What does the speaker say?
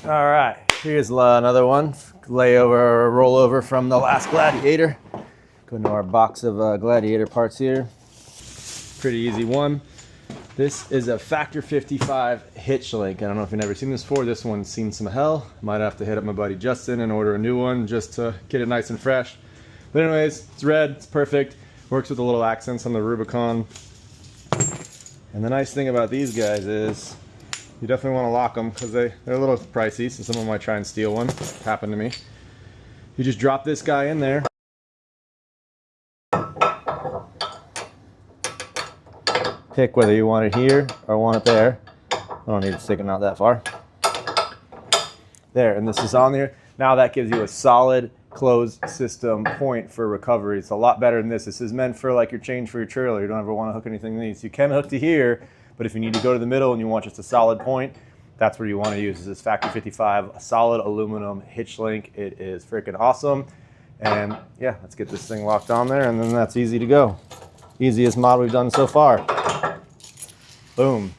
All right, here's another one, layover or rollover from the last Gladiator. Go into our box of Gladiator parts here. Pretty easy one. This is a Factor 55 Hitch Link. I don't know if you've never seen this before. This one's seen some hell. Might have to hit up my buddy Justin and order a new one just to get it nice and fresh. But anyways, it's red, it's perfect. Works with the little accents on the Rubicon. And the nice thing about these guys is you definitely want to lock them because they're a little pricey, so someone might try and steal one. It's happened to me. You just drop this guy in there. Pick whether you want it here or want it there. I don't need to stick it out that far. There, and this is on there. Now that gives you a solid closed system point for recovery. It's a lot better than this. This is meant for like your change for your trailer. You don't ever want to hook anything to these. You can hook to here, but if you need to go to the middle and you want just a solid point, that's where you want to use. This is Factor 55, a solid aluminum hitch link. It is freaking awesome. And yeah, let's get this thing locked on there, and then that's easy to go. Easiest mod we've done so far. Boom.